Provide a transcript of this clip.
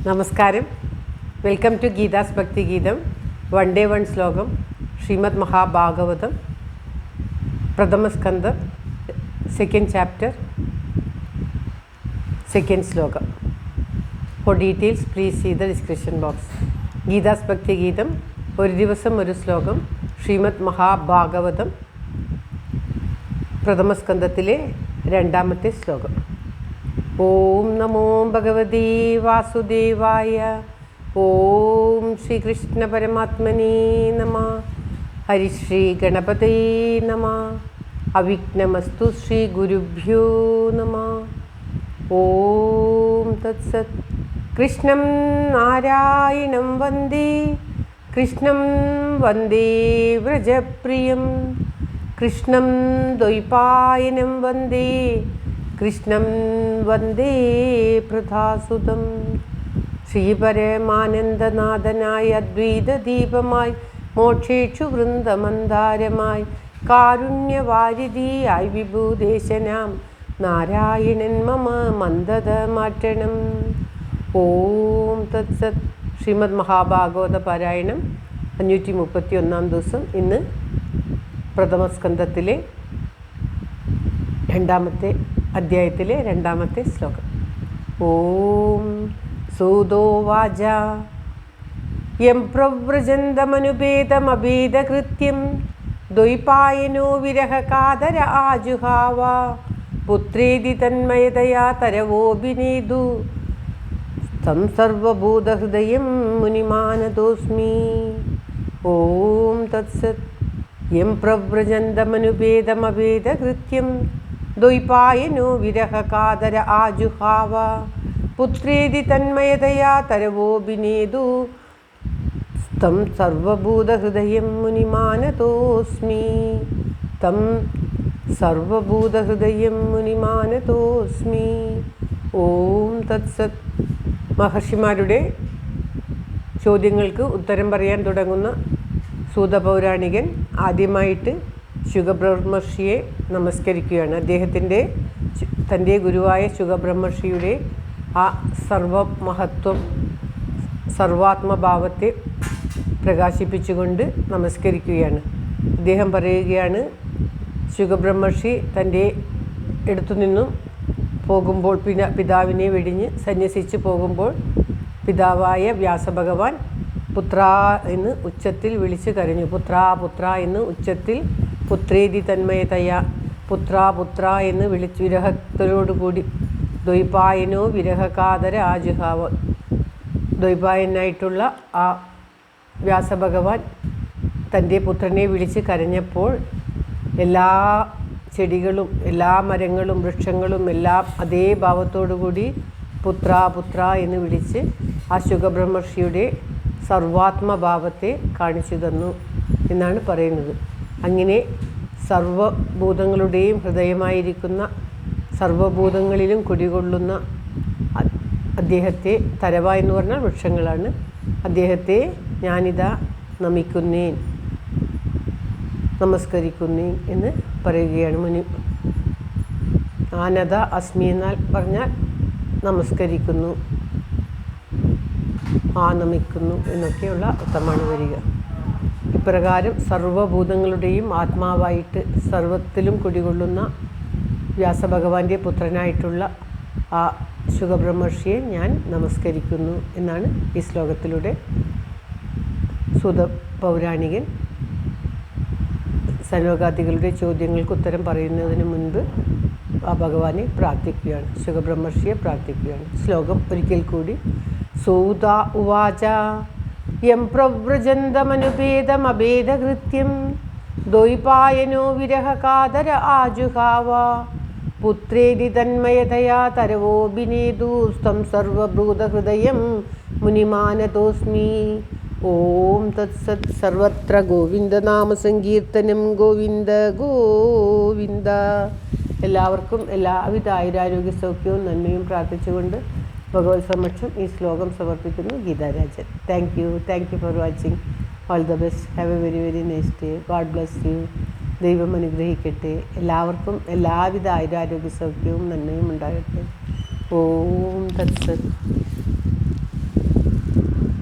നമസ്കാരം. Welcome to Geetha's ഭക്തി ഗീതം. വൺ ഡേ വൺ ശ്ലോകം. ശ്രീമദ് മഹാഭാഗവതം, പ്രഥമ സ്കന്ധം, സെക്കൻഡ് ചാപ്റ്റർ, സെക്കൻഡ് ശ്ലോകം. For details please see the description box. ഗീതാസ് ഭക്തി ഗീതം, ഒരു ദിവസം ഒരു ശ്ലോകം. ശ്രീമദ് മഹാഭാഗവതം, പ്രഥമ സ്കന്ധത്തിലെ രണ്ടാമത്തെ ശ്ലോകം. ഓം നമോ ഭഗവതേ വാസുദേവായ. ഓം ശ്രീകൃഷ്ണ പരമാത്മനേ നമഃ. ഹരിശ്രീ ഗണപതേ നമഃ. അവിഘ്നമസ്തു ശ്രീ ഗുരുഭ്യോ നമഃ. ഓം തത്സത്. കൃഷ്ണം നാരായണം വന്ദേ, കൃഷ്ണം വന്ദേ വ്രജപ്രിയം, കൃഷ്ണം ദ്വൈപായനം വന്ദേ, കൃഷ്ണം വന്ദേ പ്രധാസുതം. ശ്രീപരമാനന്ദനാഥനായ അദ്വൈതദീപമായി, മോക്ഷേക്ഷു വൃന്ദമന്ദാരമായി, കാരുണ്യവാരിധിയായി വിഭൂദേശനാം നാരായണൻ മമ മന്ദത മാറ്റണം. ഓം തത്സത്. ശ്രീമദ് മഹാഭാഗവത പാരായണം 531 ദിവസം. ഇന്ന് പ്രഥമസ്കന്ധത്തിലെ രണ്ടാമത്തെ അധ്യായത്തിലെ രണ്ടാമത്തെ ശ്ലോകം. ഓം സൂതോവാച യം പ്രവ്രജന്തമനുപേതമഭേദകൃത്യം ദ്വൈപായനോ വിരഹകാതര ആജുഹാവ പുത്രേതി തന്മയതയാ തരവോഭിനേദു തം സർവഭൂതഹൃദയം മുനിമാനതോസ്മി. ഓം തത്സത്. യം പ്രവ്രജന്തമനുപേതമഭേദകൃത്യം ദ്വൈപായനോ വിരഹകാതര ആജുഹാവ പുത്രേതി തന്മയതയാ തരവോഭിനേദു തം സർവഭൂതഹൃദയം മുനിമാനതോസ്മി. തം സർവഭൂതഹൃദയം മുനിമാനതോസ്മി. ഓം തത്സത്. മഹർഷിമാരുടെ ചോദ്യങ്ങൾക്ക് ഉത്തരം പറയാൻ തുടങ്ങുന്ന സൂതപൗരാണികൻ ആദ്യമായിട്ട് ശുകബ്രഹ്മർഷിയെ നമസ്കരിക്കുകയാണ്. തൻ്റെ ഗുരുവായ ശുകബ്രഹ്മർഷിയുടെ ആ സർവമഹത്വം, സർവാത്മഭാവത്തെ പ്രകാശിപ്പിച്ചുകൊണ്ട് നമസ്കരിക്കുകയാണ്. അദ്ദേഹം പറയുകയാണ്, ശുകബ്രഹ്മർഷി തൻ്റെ അടുത്തു നിന്നും പോകുമ്പോൾ, പിതാവിനെ വെടിഞ്ഞ് സന്യസിച്ച് പോകുമ്പോൾ പിതാവായ വ്യാസഭഗവാൻ പുത്ര എന്ന് ഉച്ചത്തിൽ വിളിച്ച് കരഞ്ഞു. പുത്ര പുത്ര എന്ന് ഉച്ചത്തിൽ, പുത്രേതി തന്മയതയ, പുത്ര പുത്ര എന്ന് വിളിച്ച് വിരഹത്തോടുകൂടി, ദ്വൈപായനോ വിരഹകാതര ആജുഹാവ, ദ്വൈപായനായിട്ടുള്ള ആ വ്യാസഭഗവാൻ തൻ്റെ പുത്രനെ വിളിച്ച് കരഞ്ഞപ്പോൾ എല്ലാ ചെടികളും എല്ലാ മരങ്ങളും വൃക്ഷങ്ങളും എല്ലാം അതേ ഭാവത്തോടുകൂടി പുത്ര പുത്ര എന്ന് വിളിച്ച് ആ ശുകബ്രഹ്മർഷിയുടെ സർവാത്മഭാവത്തെ കാണിച്ചു തന്നു എന്നാണ് പറയുന്നത്. അങ്ങനെ സർവഭൂതങ്ങളുടെയും ഹൃദയമായിരിക്കുന്ന, സർവഭൂതങ്ങളിലും കുടികൊള്ളുന്ന അദ്ദേഹത്തെ, തരവ എന്ന് പറഞ്ഞാൽ വൃക്ഷങ്ങളാണ്, അദ്ദേഹത്തെ ഞാനിതാ നമിക്കുന്നേൻ, നമസ്കരിക്കുന്നേൻ എന്ന് പറയുകയാണ്. മുനി ആനത അസ്മി എന്നാൽ പറഞ്ഞാൽ നമസ്കരിക്കുന്നു, നമിക്കുന്നു എന്നൊക്കെയുള്ള അർത്ഥമാണ് വരിക. ഇപ്രകാരം സർവഭൂതങ്ങളുടെയും ആത്മാവായിട്ട് സർവത്തിലും കുടികൊള്ളുന്ന വ്യാസഭഗവാന്റെ പുത്രനായിട്ടുള്ള ആ ശുകബ്രഹ്മർഷിയെ ഞാൻ നമസ്കരിക്കുന്നു എന്നാണ് ഈ ശ്ലോകത്തിലൂടെ സൂത പൗരാണികൻ സനോഗാദികളുടെ ചോദ്യങ്ങൾക്ക് ഉത്തരം പറയുന്നതിന് മുൻപ് ആ ഭഗവാനെ പ്രാർത്ഥിക്കുകയാണ്, ശുകബ്രഹ്മർഷിയെ പ്രാർത്ഥിക്കുകയാണ്. ശ്ലോകം ഒരിക്കൽ കൂടി. സൂത ഉവാച യം പ്രവ്രജന്തമനുപേതമഭേദകൃത്യം ദ്വൈപായനോ വിരഹകാതര ആജുഹാവ പുത്രേതി തന്മയതയാ തരവോഭിനേദു തം സർവഭൂതഹൃദയം മുനിമാനതോസ്മി. ഓം തത്സത്. സർവത്ര ഗോവിന്ദനാമസങ്കീർത്തനം. ഗോവിന്ദ ഗോവിന്ദ. എല്ലാവർക്കും എല്ലാവിധ ആയുരാരോഗ്യ സൗഖ്യവും നന്മയും പ്രാർത്ഥിച്ചുകൊണ്ട് ഭഗവത് സമക്ഷം ഈ ശ്ലോകം സമർപ്പിക്കുന്നു. Geetha Rajan. Thank you for watching. All the best. Have A very very nice day. God bless you. ദൈവം അനുഗ്രഹിക്കട്ടെ. എല്ലാവർക്കും എല്ലാവിധ ആയുരാരോഗ്യ സൗഖ്യവും നന്മയും ഉണ്ടാകട്ടെ. ഓം തത്സത്.